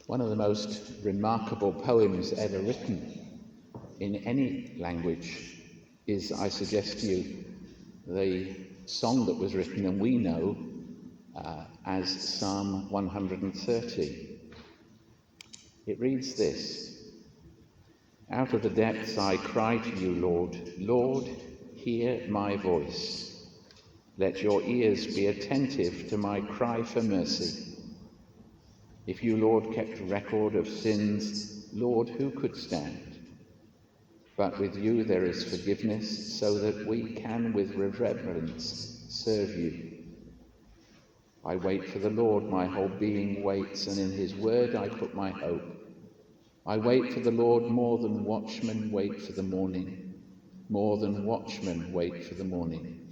One of the most remarkable poems ever written in any language is, I suggest to you, the song that was written and we know as Psalm 130. It reads this: "Out of the depths I cry to you, Lord. Lord, hear my voice. Let your ears be attentive to my cry for mercy. If you, Lord, kept record of sins, Lord, who could stand? But with you there is forgiveness, so that we can with reverence serve you. I wait for the Lord, my whole being waits, and in his word I put my hope. I wait for the Lord more than watchmen wait for the morning, more than watchmen wait for the morning.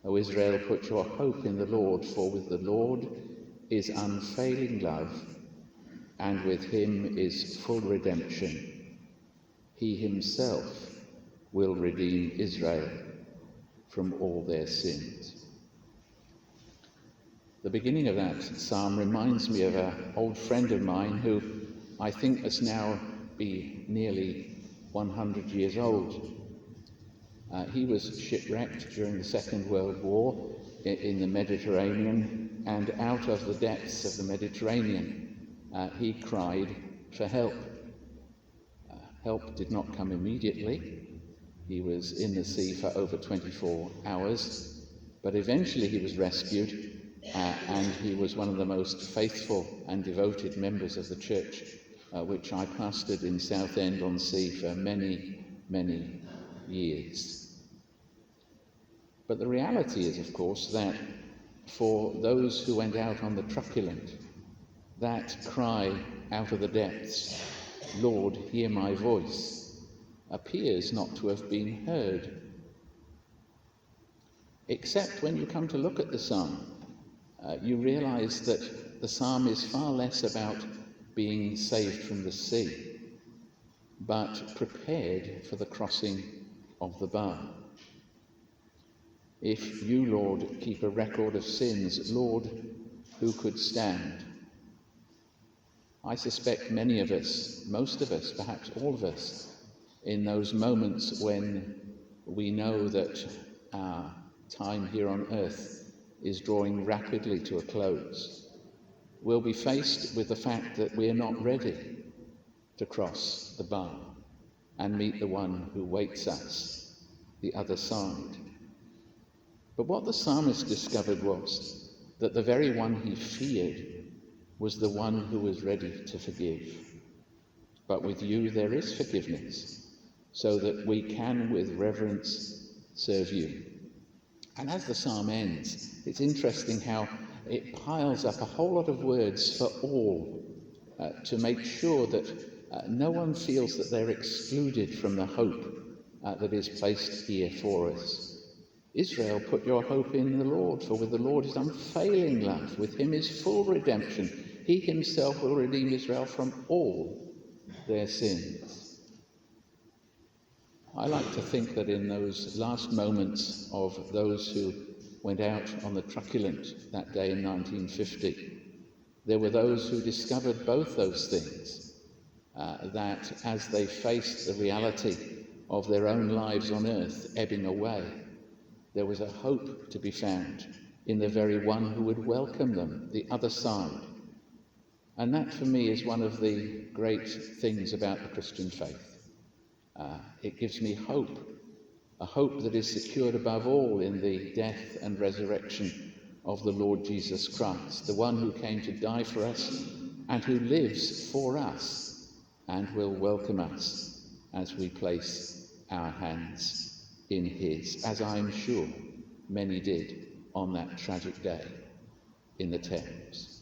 O Israel, put your hope in the Lord, for with the Lord is unfailing love, and with him is full redemption. He himself will redeem Israel from all their sins." The beginning of that psalm reminds me of an old friend of mine who I think must now be nearly 100 years old. He was shipwrecked during the Second World War in the Mediterranean, and out of the depths of the Mediterranean he cried for help. Help did not come immediately. He was in the sea for over 24 hours, but eventually he was rescued, and he was one of the most faithful and devoted members of the church which I pastored in Southend-on-Sea for many, many years. But the reality is, of course, that for those who went out on the Truculent, that cry out of the depths, "Lord, hear my voice," appears not to have been heard. Except when you come to look at the psalm, you realize that the psalm is far less about being saved from the sea, but prepared for the crossing of the bar. If you, Lord, keep a record of sins, Lord, who could stand? I suspect many of us, most of us, perhaps all of us, in those moments when we know that our time here on earth is drawing rapidly to a close, we'll be faced with the fact that we're not ready to cross the bar and meet the one who waits us the other side. But what the psalmist discovered was that the very one he feared was the one who was ready to forgive. But with you there is forgiveness, so that we can with reverence serve you. And as the psalm ends, it's interesting how it piles up a whole lot of words for all, to make sure that no one feels that they're excluded from the hope that is placed here for us. Israel, put your hope in the Lord, for with the Lord is unfailing love. With him is full redemption. He himself will redeem Israel from all their sins. I like to think that in those last moments of those who went out on the Truculent that day in 1950, there were those who discovered both those things, that as they faced the reality of their own lives on earth ebbing away, there was a hope to be found in the very one who would welcome them, the other side. And that, for me, is one of the great things about the Christian faith. It gives me hope, a hope that is secured above all in the death and resurrection of the Lord Jesus Christ, the one who came to die for us and who lives for us and will welcome us as we place our hands in his, as I'm sure many did on that tragic day in the Thames.